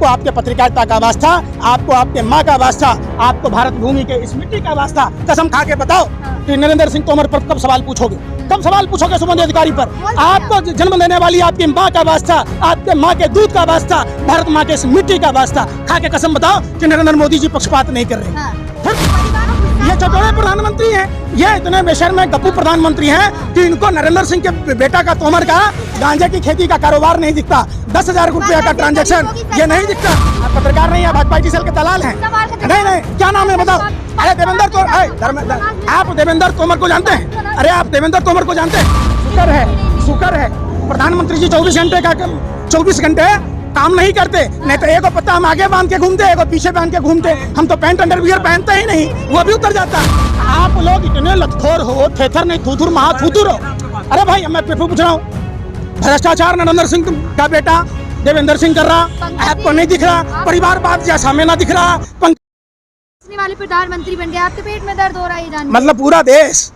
आपके पत्रकारिता का वास्ता, आपको आपके माँ का वास्ता, आपको भारत भूमि के इस मिट्टी का वास्ता, कसम खा के बताओ कि नरेंद्र सिंह तोमर पर कब सवाल पूछोगे? कब सवाल पूछोगे शुभेंदु अधिकारी पर? आपको जन्म देने वाली आपकी माँ का वास्ता, आपके माँ के दूध का वास्ता, भारत माँ के इस मिट्टी का वास्ता, खा के कसम बताओ कि नरेंद्र मोदी जी पक्षपात नहीं कर रहे। ये चटोरे प्रधानमंत्री हैं, ये इतने बेशर्म में गप्पू प्रधानमंत्री हैं कि इनको नरेंद्र सिंह के बेटा का तोमर का गांजे की खेती का कारोबार नहीं दिखता, 10,000 रुपया का ट्रांजैक्शन ये नहीं दिखता। आप पत्रकार नहीं है, भाजपा की सेल के दलाल हैं। नहीं, क्या नाम है बताओ? अरे देवेंद्र तोमर, आप देवेंद्र तोमर को जानते हैं? अरे आप देवेंद्र तोमर को जानते हैं? शुक्र है प्रधानमंत्री जी 24 घंटे काम नहीं करते, नहीं तो एक पत्ता हम आगे बांध के घूमते, एक पीछे बांध के घूमते। हम तो पैंट अंडरवियर पहनते ही नहीं, वो भी उतर जाता। आप लोग इतने लतखोर हो, थेथर नहीं थूथुर महा थूथुर हो। अरे भाई मैं पूछ रहा हूँ, भ्रष्टाचार नरेंद्र सिंह का बेटा देवेंद्र सिंह कर रहा, आपको नहीं दिख रहा? परिवारवाद जैसा हमें ना दिख रहा? वाले प्रधानमंत्री बन गया, आपके पेट में दर्द हो रहा है जान? मतलब पूरा देश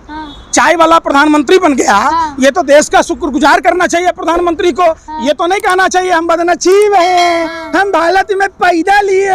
चाय वाला प्रधानमंत्री बन गया। ये तो देश का शुक्रगुजार करना चाहिए प्रधानमंत्री को। ये तो नहीं कहना चाहिए हम बदनसीब हैं, हम भारत में पैदा लिए।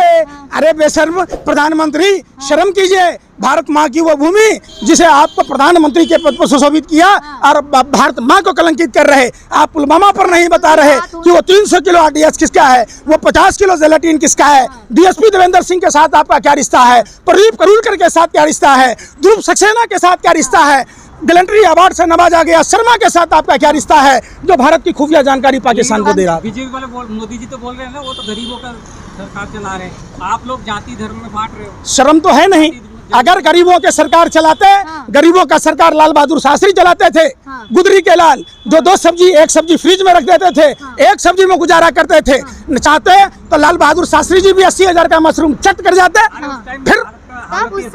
अरे बेशर्म प्रधानमंत्री, शर्म कीजिए। भारत माँ की वो भूमि जिसे आपको प्रधानमंत्री के पद पर सुशोभित किया और भारत माँ को कलंकित कर रहे। आप पुलवामा पर नहीं बता रहे कि वो 300 किलो RDS किसका है, वो 50 किलो जेलेटिन किसका है, DSP देवेंद्र सिंह के साथ आपका क्या रिश्ता है, प्रदीप करूलकर के साथ क्या रिश्ता है, ध्रुव सक्सेना के साथ क्या रिश्ता है, गैलेंट्री अवार्ड से नवाजा गया शर्मा के साथ आपका क्या रिश्ता है, जो भारत की खुफिया जानकारी पाकिस्तान को दे रहा है? बीजेपी वाले मोदी जी तो बोल रहे हैं ना, वो तो गरीबों का सरकार चला रहे हैं, आप लोग जाति धर्म में बांट रहे हो। शर्म तो है नहीं? अगर गरीबों के सरकार चलाते, गरीबों का सरकार लाल बहादुर शास्त्री चलाते थे, गुदरी के लाल, जो एक सब्जी फ्रिज में रख देते थे, एक सब्जी में गुजारा करते थे। चाहते तो लाल बहादुर शास्त्री जी भी 80,000 का मशरूम चट कर जाते। फिर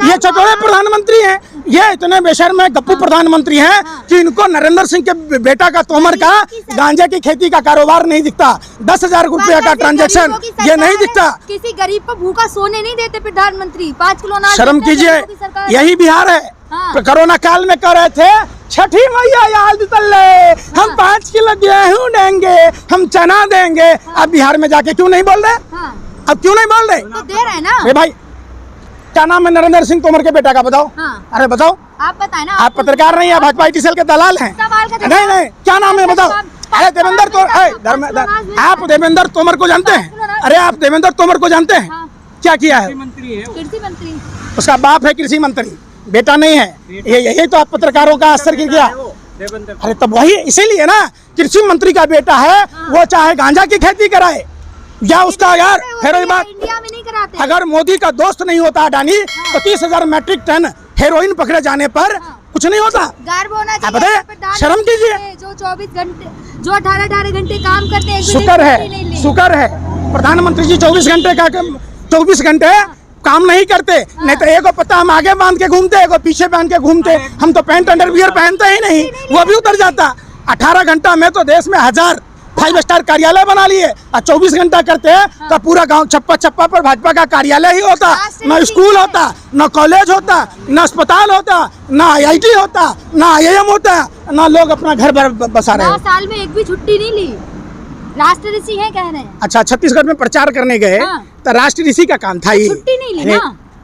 ये चटोरे प्रधानमंत्री हैं, ये इतने बेशर्म में गप्पू प्रधानमंत्री हैं कि इनको नरेंद्र सिंह के बेटा का तोमर का गांजे की खेती का कारोबार नहीं दिखता, 10,000 रुपया का ट्रांजैक्शन ये नहीं दिखता। किसी गरीब को भूखा सोने नहीं देते प्रधानमंत्री, 5 किलो अनाज। शर्म कीजिए, यही बिहार है। कोरोना काल में कह रहे थे छठी मैया याद तल्ले, हम 5 किलो गेहूं देंगे, हम चना देंगे। अब बिहार में जाके क्यों नहीं बोल रहे? अब क्यों नहीं बोल रहे? तो दे रहे हैं ना भाई। क्या नाम है नरेंद्र सिंह तोमर के बेटा का बताओ? अरे बताओ, आप बताएं ना। आप पत्रकार नहीं है, भाजपा की सेल के दलाल हैं। नहीं, क्या नाम है बताओ? अरे देवेंद्र तोमर, आप देवेंद्र तोमर को जानते हैं? अरे आप देवेंद्र तोमर को जानते हैं? क्या किया है? कृषि मंत्री। उसका बाप है कृषि मंत्री, बेटा नहीं है। यही तो आप पत्रकारों का असर किया। अरे तब वही इसीलिए ना, कृषि मंत्री का बेटा है, वो चाहे गांजा की खेती कराए या उसका यार हेरोइन बात, इंडिया में नहीं कराते। अगर मोदी का दोस्त नहीं होता अडानी तो 30,000 मैट्रिक टन हेरोइन पकड़े जाने पर कुछ नहीं होता। गर्व होना चाहिए। शर्म कीजिए। जो 24 घंटे, जो 18 घंटे काम करते हैं। शुक्र है प्रधानमंत्री जी 24 घंटे काम नहीं करते, नहीं तो एक पत्ता हम आगे बांध के घूमते, एक पीछे बांध के घूमते। हम तो पैंट अंडरवियर पहनते ही नहीं, वो भी उतर जाता। 18 घंटा में तो देश में 1000 5 स्टार कार्यालय बना लिए, और 24 घंटा करते तो पूरा गांव छप्पा पर भाजपा का कार्यालय ही होता, न स्कूल होता, न कॉलेज होता, न अस्पताल होता, न IIT होता, न IIM होता, न लोग अपना घर बसा रहे। 9 साल में एक भी छुट्टी नहीं ली, राष्ट्र ऋषि है कह रहे हैं। अच्छा, छत्तीसगढ़ में प्रचार करने गए तो राष्ट्र ऋषि का काम था ये, छुट्टी नहीं ली ना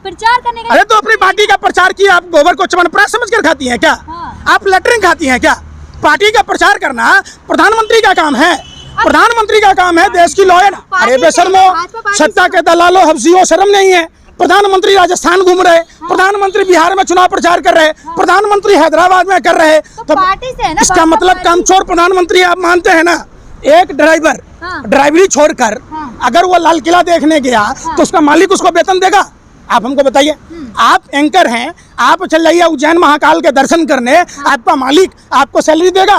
प्रचार करने का। अरे तो अपनी पार्टी का प्रचार किया, आप गोबर को च्यवनप्राश समझ कर खाती हैं क्या? आप लेटरिन खाती हैं क्या? पार्टी का प्रचार करना प्रधानमंत्री का काम है। प्रधानमंत्री का काम है देश की लॉयर। अरे बेशर्मो, सत्ता के दलालों, हफ्सियों, शर्म नहीं है? प्रधानमंत्री राजस्थान घूम रहे, प्रधानमंत्री बिहार में चुनाव प्रचार कर रहे, प्रधानमंत्री हैदराबाद में कर रहे, तो पार्टी से है ना, इसका मतलब कामचोर प्रधानमंत्री आप मानते हैं ना? एक ड्राइवर ड्राइवरी छोड़कर अगर वो लाल किला देखने गया तो उसका मालिक उसको वेतन देगा? आप हमको बताइए। आप एंकर हैं, आप चल जाइए उज्जैन महाकाल के दर्शन करने, आपका मालिक आपको सैलरी देगा?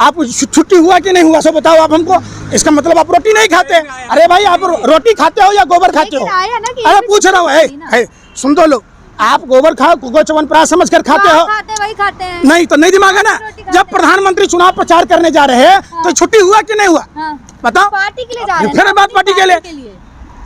आप छुट्टी हुआ कि नहीं हुआ सो बताओ आप हमको। इसका मतलब आप रोटी नहीं खाते। अरे भाई, आप रोटी खाते हो या गोबर खाते हो? अरे पूछ रहा हूँ, सुन दो लोग, आप गोबर खाओ, कुको च्यवनप्राश समझ कर खाते हो? वही खाते हैं। नहीं तो नहीं दिमाग है ना? जब प्रधानमंत्री चुनाव प्रचार करने जा रहे हैं तो छुट्टी हुआ कि नहीं हुआ? बताओ। पार्टी के लिए जा रहे हैं। फिर बात पार्टी के लिए,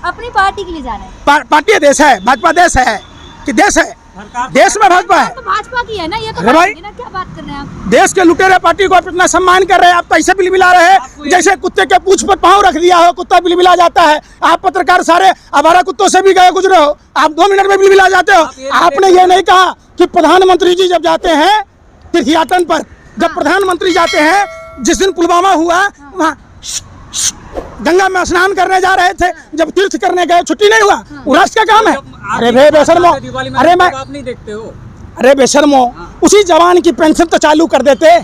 अपनी पार्टी के लिए जा रहे हैं। पार्टी देश है, भाजपा देश है कि देश है? सरकार देश में भाजपा है, तो भाजपा की है ना, ये तो अरे भाई, बात है ना, क्या बात कर रहे हैं आप? देश के लुटेरे पार्टी को आप इतना सम्मान कर रहे हैं, आप तो ऐसे बिलबिला रहे हैं जैसे कुत्ते के पूंछ पर पाँव रख दिया हो, कुत्ता बिलबिला जाता है। आप पत्रकार सारे आवारा कुत्तों से भी गए गुजरे हो, आप 2 मिनट में बिलबिला जाते हो। आपने ये नहीं कहा कि प्रधानमंत्री जी जब जाते हैं तीर्थयाटन पर, जब प्रधानमंत्री जाते हैं, जिस दिन पुलवामा हुआ वहाँ गंगा में स्नान करने जा रहे थे, जब तीर्थ करने गए छुट्टी नहीं हुआ, वो राष्ट्र का काम है। अरे भाई बेशर्मो, अरे मैं आप नहीं देखते हो। अरे बेशर्मो, उसी जवान की पेंशन तो चालू कर देते।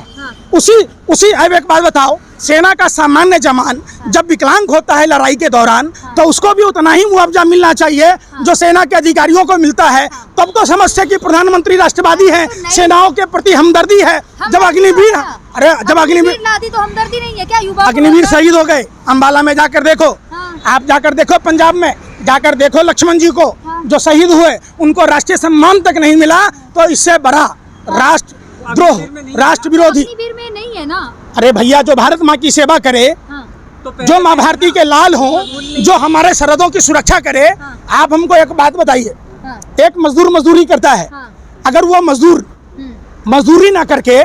उसी अब एक बात बताओ, सेना का सामान्य जवान जब विकलांग होता है लड़ाई के दौरान, तो उसको भी उतना ही मुआवजा मिलना चाहिए जो सेना के अधिकारियों को मिलता है। तब तो समझते कि प्रधानमंत्री राष्ट्रवादी हैं, सेनाओं के प्रति हमदर्दी है। जब अग्निवीर, अरे जब अग्निवीर नादी तो हमदर्दी नहीं है क्या? युवा अग्निवीर शहीद हो गए, अंबाला में जाकर देखो, आप जाकर देखो, पंजाब में जाकर देखो, लक्ष्मण जी को जो शहीद हुए उनको राष्ट्रीय सम्मान तक नहीं मिला, तो इससे बड़ा राष्ट्रद्रोह, राष्ट्र विरोधी अग्निवीर में नहीं है ना। अरे भैया, जो भारत माँ की सेवा करे, जो माँ भारती के लाल हो, जो हमारे सरहदों की सुरक्षा करे। आप हमको एक बात बताइए, एक मजदूर मजदूरी करता है, अगर वो मजदूर मजदूरी ना करके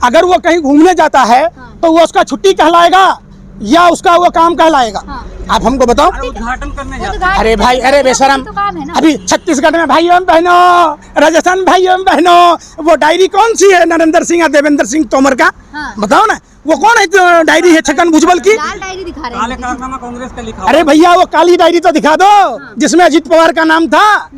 अगर वो कहीं घूमने जाता है, तो वो उसका छुट्टी कहलाएगा या उसका वो काम कहलाएगा? आप हमको बताओ। उद्घाटन करने जाते हैं। अरे भाई, अरे बेशरम, अभी छत्तीसगढ़ में भाइयों बहनों, राजस्थान भाइयों बहनों, वो डायरी कौन सी है नरेंद्र सिंह या देवेंद्र सिंह तोमर का? बताओ ना, वो कौन है जो डायरी है छगन भुजबल की? लाल डायरी दिखा रहे काले हैं। कारनामा कांग्रेस का लिखा। अरे भैया, वो काली डायरी तो दिखा दो जिसमें अजीत पवार का नाम था,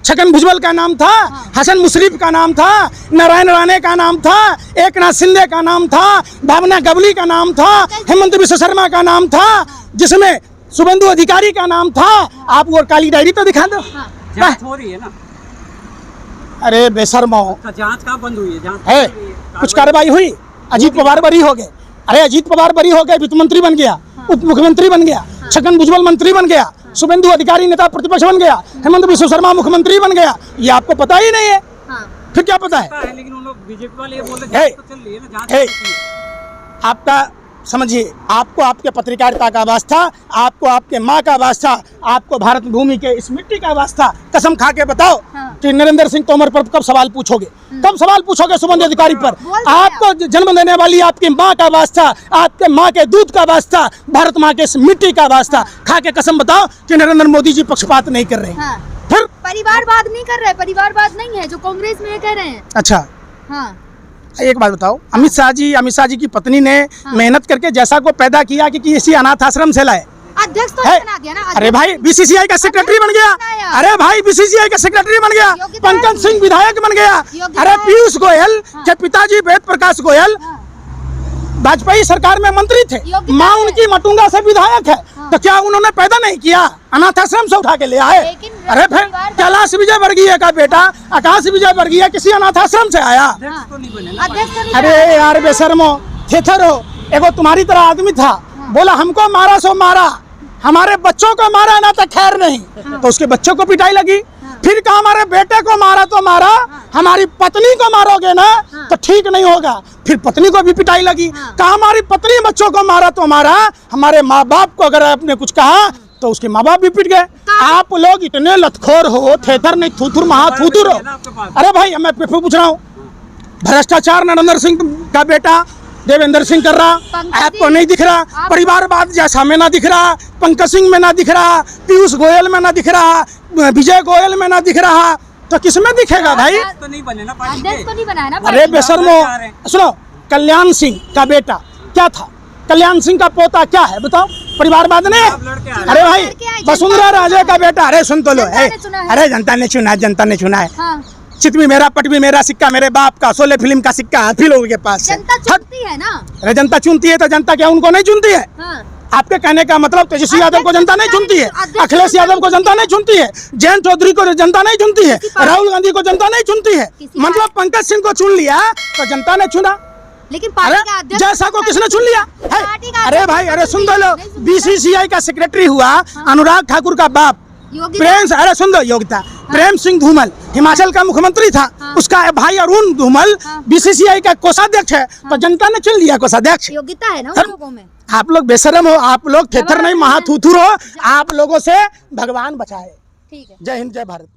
छगन भुजबल का नाम था, हसन मुशर्रफ का नाम था, नारायण राणे का नाम था, एकनाथ शिंदे का नाम था, भावना गवली का नाम था, हेमंत बिश्व शर्मा का नाम था, जिसमें शुभेंदु अधिकारी का नाम था। आप वो काली डायरी तो दिखा दो। जांच हो रही है ना। अरे बेशर्मो, जांच कहाँ बंद हुई है? जांच है कुछ कार्रवाई हुई? अजीत पवार बरी हो गए। अरे अजीत पवार बरी हो गए, वित्त मंत्री बन गया, उप मुख्यमंत्री बन गया, छगन भुजबल मंत्री बन गया, शुभेंदु अधिकारी नेता प्रतिपक्ष बन गया, हेमंत बिश्व शर्मा मुख्यमंत्री बन गया। ये आपको पता ही नहीं है, फिर क्या पता है? लेकिन उन लोग बीजेपी वाले ये बोल रहे हैं तो चल रही है ना जांच। आपका समझिए, आपको आपके पत्रकारिता का वास्ता, आपको आपके माँ का वास्ता, आपको भारत भूमि के इस मिट्टी का वास्ता, कसम खा के बताओ कि नरेंद्र सिंह तोमर पर कब सवाल पूछोगे? कब सवाल पूछोगे शुभेंदु अधिकारी पर? आपको जन्म देने वाली आपकी माँ का वास्ता, आपके माँ के दूध का वास्ता, भारत माँ के इस मिट्टी का वास्ता, खा के कसम बताओ कि नरेंद्र मोदी जी पक्षपात नहीं कर रहे हैं। फिर परिवारवाद नहीं कर रहे, परिवारवाद नहीं है जो कांग्रेस में कह रहे हैं। अच्छा, हाँ, एक बात बताओ, अमित शाह जी की पत्नी ने मेहनत करके जैसा को पैदा किया कि किसी अनाथ आश्रम से लाए, अध्यक्ष तो है। बना दिया ना। अरे भाई, बीसीसीआई का सेक्रेटरी बन गया। अरे भाई, बीसीसीआई का सेक्रेटरी बन गया, पंकज सिंह विधायक बन गया। अरे पीयूष गोयल के पिताजी वेद प्रकाश गोयल वाजपेयी सरकार में मंत्री थे, माँ उनकी मटुंगा से विधायक है, तो क्या उन्होंने पैदा नहीं किया? अनाथ आश्रम से उठा के ले आए। अरे फिर कैलाश विजय वर्गीय का बेटा आकाश विजय वर्गीय किसी अनाथ आश्रम से आया? अरे यार बेशर्मो, थेथर हो, एगो तुम्हारी तरह आदमी था, बोला हमको मारा सो मारा, हमारे बच्चों को मारा ना तो खैर नहीं, तो उसके बच्चों को पिटाई लगी। फिर कहा हमारे बेटे को मारा तो मारा, हमारी पत्नी को मारोगे ना तो ठीक नहीं होगा, फिर पत्नी को भी पिटाई लगी। कहा हमारी पत्नी बच्चों को मारा तो मारा, हमारे माँ बाप को अगर आपने कुछ कहा तो उसके माँ बाप भी पिट गए। आप लोग इतने लतखोर हो, थेथर नहीं थूथुर महा थूथुर हो। अरे भाई, मैं फिर पूछ रहा हूँ, भ्रष्टाचार नरेंद्र सिंह का बेटा देवेंद्र सिंह कर रहा, आपको नहीं दिख रहा? परिवारवाद जैसा में ना दिख रहा, पंकज सिंह में ना दिख रहा, पीयूष गोयल में ना दिख रहा, विजय गोयल में ना दिख रहा, तो किसमें दिखेगा भाई? तो नहीं बने ना पार्टी अध्यक्ष तो नहीं बनाया ना। अरे बेशर्मो, सुनो, कल्याण सिंह का बेटा क्या था? कल्याण सिंह का पोता क्या है बताओ? परिवारवाद ने? अरे भाई, वसुंधरा राजे का बेटा, अरे सुन तो लो, अरे जनता ने चुना है, जनता ने चुना है। चित भी मेरा, पट भी मेरा, सिक्का मेरे बाप का, शोले फिल्म का सिक्का हाथी लोगों के पास है। जनता चुनती है ना। अरे जनता चुनती है तो जनता क्या उनको नहीं चुनती है? आपके कहने का मतलब तेजस्वी यादव को जनता नहीं चुनती है, अखिलेश यादव को जनता नहीं चुनती है, जयंत चौधरी को जनता नहीं चुनती है, राहुल गांधी को जनता नहीं चुनती है, मतलब पंकज सिंह को चुन लिया तो जनता ने चुना, लेकिन अरे जैसा को किसने चुन लिया है? अरे भाई, अरे सुन दो लो, बीसीसीआई का सेक्रेटरी हुआ अनुराग ठाकुर का बाप प्रेम, अरे सुन दो, योग्यता प्रेम सिंह धूमल हिमाचल का मुख्यमंत्री था, उसका भाई अरुण धूमल बीसीसीआई का कोषाध्यक्ष है, तो जनता ने चुन लिया कोषाध्यक्ष। योग्यता है ना उन लोगों में। आप लोग बेशरम हो, आप लोग थेथर नहीं महाथूथुर हो, आप लोगों से भगवान बचाए। ठीक है। जय हिंद, जय भारत।